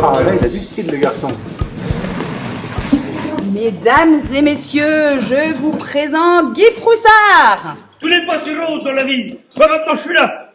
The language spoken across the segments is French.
Ah là, il a du style, le garçon. Mesdames et messieurs, je vous présente Guy Froussard. Tout n'est pas si rose dans la vie. Moi maintenant je suis là.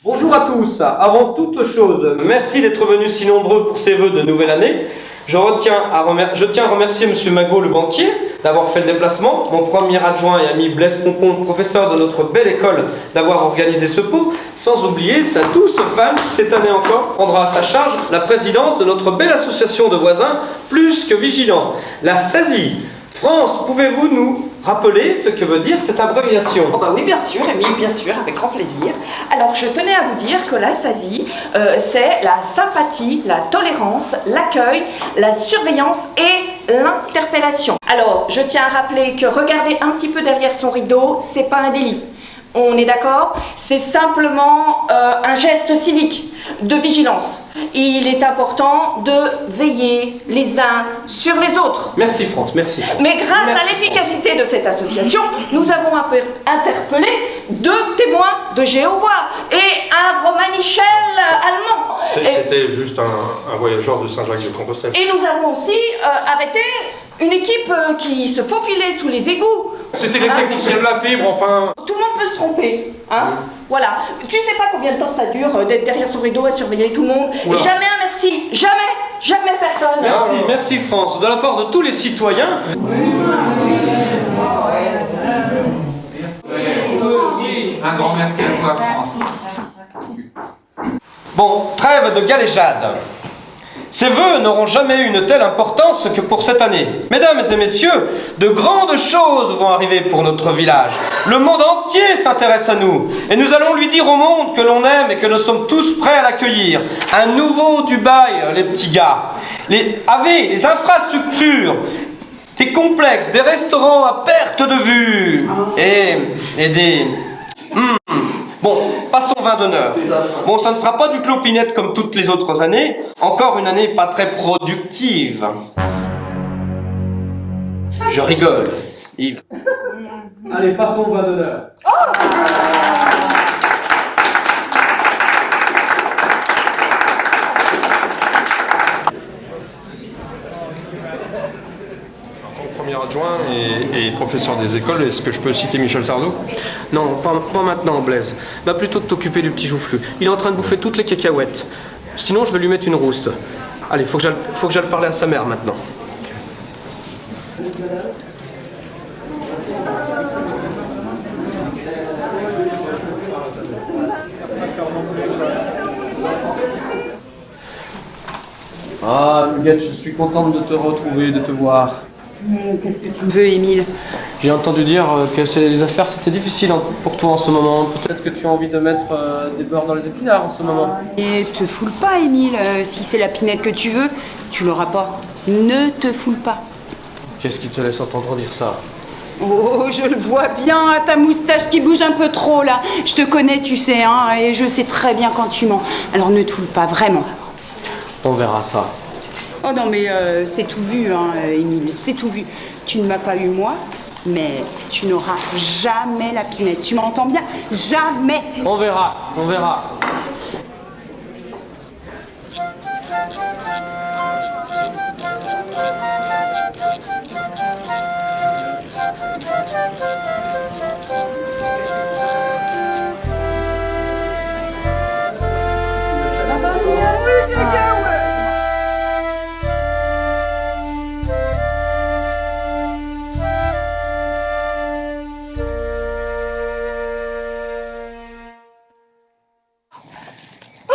Bonjour à tous. Avant toute chose, merci d'être venus si nombreux pour ces vœux de nouvelle année. Je tiens à remercier M. Magot, le banquier, d'avoir fait le déplacement, mon premier adjoint et ami Blaise Pompon, professeur de notre belle école, d'avoir organisé ce pot, sans oublier sa douce femme qui, cette année encore, prendra à sa charge la présidence de notre belle association de voisins, plus que vigilants, la Stasi. France, pouvez-vous nous rappeler ce que veut dire cette abréviation? Oh bah oui, bien sûr, Émile, bien sûr, avec grand plaisir. Alors, je tenais à vous dire que la Stasi, c'est la sympathie, la tolérance, l'accueil, la surveillance et l'interpellation. Alors, je tiens à rappeler que regarder un petit peu derrière son rideau, c'est pas un délit. On est d'accord? C'est simplement un geste civique de vigilance. Il est important de veiller les uns sur les autres. Merci France, merci. Mais grâce à l'efficacité de cette association, nous avons interpellé 2 témoins de Jéhovah et un Romanichel allemand. C'était juste un voyageur de Saint-Jacques-de-Compostelle. Et nous avons aussi arrêté une équipe qui se faufilait sous les égouts. C'était les techniciens de la fibre, enfin. Tout le monde peut se tromper, hein. Voilà. Tu sais pas combien de temps ça dure d'être derrière son rideau à surveiller tout le monde. Et jamais un merci. Jamais personne. Merci France. De la part de tous les citoyens. Un grand merci à toi, France. Bon, trêve de galéjade. Ces vœux n'auront jamais eu une telle importance que pour cette année. Mesdames et messieurs, de grandes choses vont arriver pour notre village. Le monde entier s'intéresse à nous. Et nous allons lui dire au monde que l'on aime et que nous sommes tous prêts à l'accueillir. Un nouveau Dubaï, les petits gars. Avec les infrastructures, des complexes, des restaurants à perte de vue. Et des... Bon, passons au vin d'honneur. Bon, ça ne sera pas du clopinette comme toutes les autres années. Encore une année pas très productive. Je rigole, Yves. Allez, passons au vin d'honneur. Premier adjoint et professeur des écoles, est-ce que je peux citer Michel Sardou? Non, pas maintenant, Blaise. Va plutôt t'occuper du petit joufflu. Il est en train de bouffer toutes les cacahuètes. Sinon, je vais lui mettre une rouste. Allez, faut que j'aille parler à sa mère maintenant. Ah, Huguette, je suis contente de te retrouver, de te voir. Qu'est-ce que tu veux, Émile? J'ai entendu dire que les affaires c'était difficile pour toi en ce moment. Peut-être que tu as envie de mettre des beurres dans les épinards en ce moment. Et te foule pas, Émile. Si c'est la pinette que tu veux, tu l'auras pas. Ne te foule pas. Qu'est-ce qui te laisse entendre dire ça? Oh, je le vois bien, ta moustache qui bouge un peu trop là. Je te connais, tu sais, hein, et je sais très bien quand tu mens. Alors ne te foule pas, vraiment. On verra ça. Oh non, mais c'est tout vu, hein, Émile, c'est tout vu. Tu ne m'as pas eu moi, mais tu n'auras jamais la pinette. Tu m'entends bien? Jamais. On verra, on verra.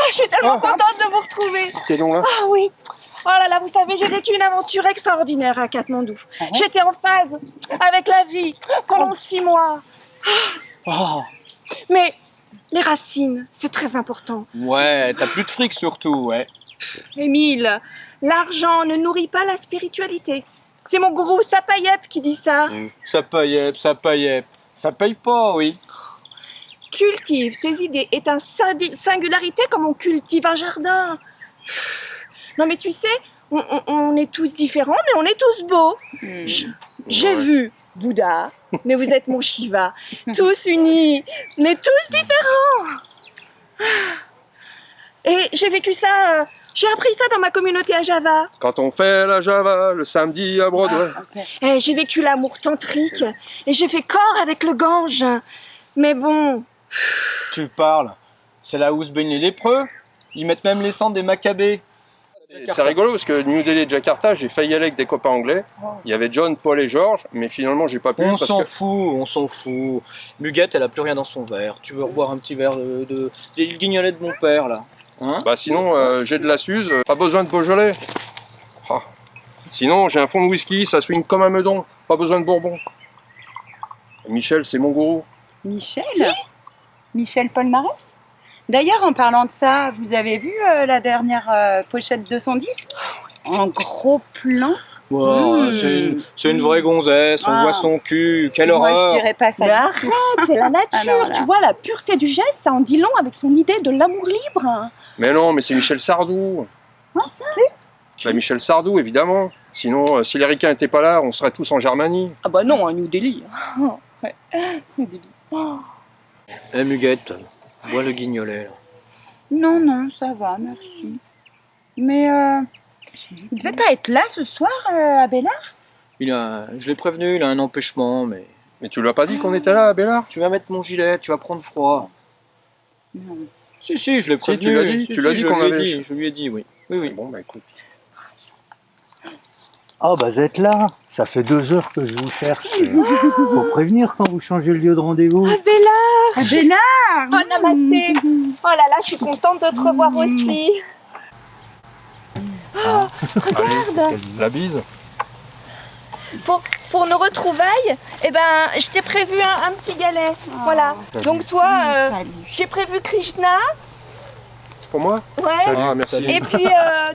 Je suis tellement contente de vous retrouver. T'es donc là? Ah oui. Oh là là, vous savez, j'ai vécu une aventure extraordinaire à Katmandou. J'étais en phase avec la vie pendant 6 mois. Mais les racines, c'est très important. Ouais, t'as plus de fric surtout, ouais. Émile, l'argent ne nourrit pas la spiritualité. C'est mon gourou Sapayep qui dit ça. Ça paye, ça paye pas, oui. Cultive tes idées et ta singularité comme on cultive un jardin. Non mais tu sais, on est tous différents, mais on est tous beaux. J'ai vu Bouddha, mais vous êtes mon Shiva. Tous unis, mais tous différents. Et j'ai vécu ça, j'ai appris ça dans ma communauté à Java. Quand on fait la Java, le samedi à Broadway. Et j'ai vécu l'amour tantrique et j'ai fait corps avec le Gange. Mais bon... Tu parles. C'est là où se baignent les lépreux. Ils mettent même les cendres des Maccabées. C'est rigolo parce que New Delhi et Jakarta, j'ai failli y aller avec des copains anglais. Il y avait John, Paul et George, mais finalement j'ai pas pu. On parce s'en que... fout, on s'en fout. Muguette, elle a plus rien dans son verre. Tu veux reboire un petit verre des guignolets de mon père, là, hein? Bah sinon, j'ai de la Suze, pas besoin de Beaujolais. Ah. Sinon, j'ai un fond de whisky, ça swing comme un meudon, pas besoin de Bourbon. Michel, c'est mon gourou. Michel? Michel Polnareff? D'ailleurs, en parlant de ça, vous avez vu la dernière pochette de son disque? En gros plan. Wow, c'est une vraie gonzesse, on voit son cul, quelle horreur. Moi, je dirais pas ça. Mais arrête, c'est la nature. Alors là. Tu vois, la pureté du geste, ça en dit long avec son idée de l'amour libre. Mais non, mais c'est Michel Sardou. Bah, Michel Sardou, évidemment. Sinon, si les ricains n'étaient pas là, on serait tous en Germanie. Ah bah non, un New Delhi. Ouais. New Delhi. Eh Muguette, bois le guignolet. Là. Non, non, ça va, merci. Mais il devait pas être là ce soir, à Bellard? Je l'ai prévenu, il a un empêchement, mais... Mais tu lui as pas dit qu'on était là, à Bellard? Tu vas mettre mon gilet, tu vas prendre froid. Non. Si, je l'ai prévenu. tu l'as dit, tu l'as dit qu'on avait... Je lui ai dit, oui. Oui. Bon, bah écoute. Ah bah vous êtes là, ça fait 2 heures que je vous cherche. Faut prévenir quand vous changez le lieu de rendez-vous. Ah Bellard! À Bellard! Oh namasté! Oh là là, je suis contente de te revoir aussi. Oh, regarde! La bise. Pour nos retrouvailles, eh ben, je t'ai prévu un petit galet. Voilà. Donc toi, j'ai prévu Krishna. C'est pour moi? Ouais. Ah, merci. Et puis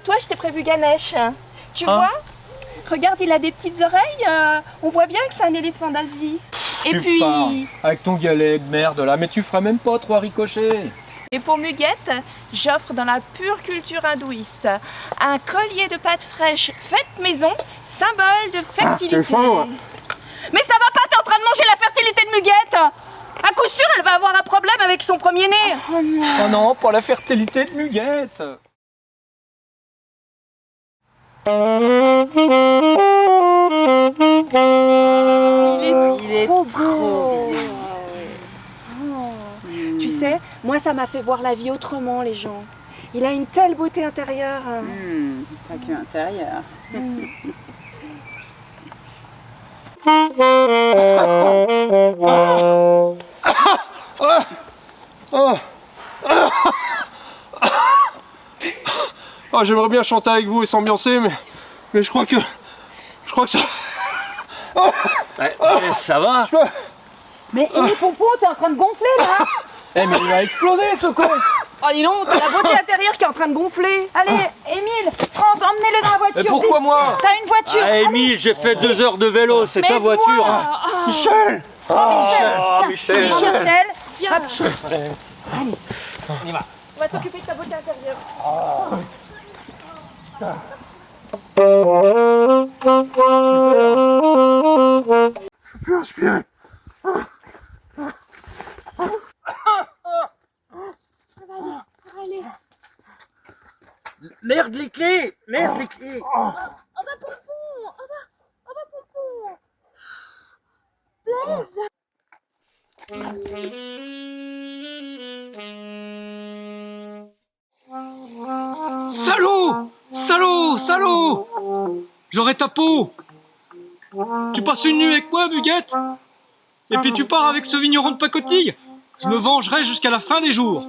toi, je t'ai prévu Ganesh. Tu vois? Regarde, il a des petites oreilles. On voit bien que c'est un éléphant d'Asie. Et Tu puis... pars avec ton galet de merde là, mais tu feras même pas 3 ricochets. Et pour Muguette, j'offre dans la pure culture hindouiste un collier de pâte fraîche faite maison, symbole de fertilité. Mais ça va pas, t'es en train de manger la fertilité de Muguette. À coup sûr, elle va avoir un problème avec son premier-né. Oh non, pas la fertilité de Muguette. Il est trop beau. Tu sais, moi ça m'a fait voir la vie autrement, les gens. Il a une telle beauté intérieure. Pas que intérieur. Ah, j'aimerais bien chanter avec vous et s'ambiancer, mais je crois que ça... Ça va. Mais Pompon, t'es en train de gonfler là. Eh mais il va exploser ce con. Oh dis donc, c'est la beauté intérieure qui est en train de gonfler. Allez, Émile, France, emmenez-le dans la voiture. Mais pourquoi vite. moi? T'as une voiture. Ah, Émile, j'ai fait 2 heures de vélo, c'est ta Mets-toi. voiture. Michel. Michel. Michel. Viens, On y va. on va s'occuper de ta beauté intérieure. Je peux respirer. Merde les clés. Merde les clés. Salaud! Salaud! Salaud! J'aurai ta peau! Tu passes une nuit avec moi, Buguette? Et puis tu pars avec ce vigneron de pacotille? Je me vengerai jusqu'à la fin des jours.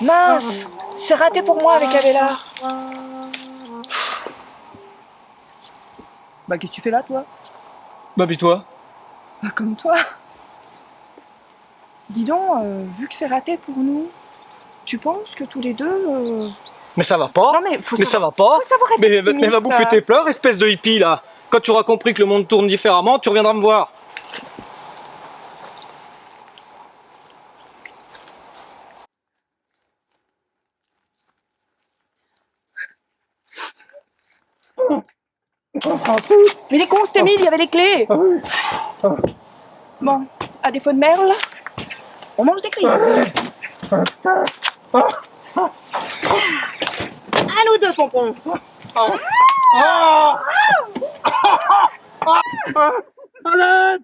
Mince, c'est raté pour moi avec Abélard. Bah qu'est-ce que tu fais là toi? Bah puis toi? Bah comme toi. Dis donc, vu que c'est raté pour nous, tu penses que tous les deux... Mais ça va pas. Non mais faut Mais ça va pas. faut savoir être Mais optimiste. va bouffer tes pleurs, espèce de hippie là. Quand tu auras compris que le monde tourne différemment, tu reviendras me voir. Mais les cons, c'était Émile, il y avait les clés. Bon, à défaut de merle, on mange des grives. À nous deux, Pompon. Alain.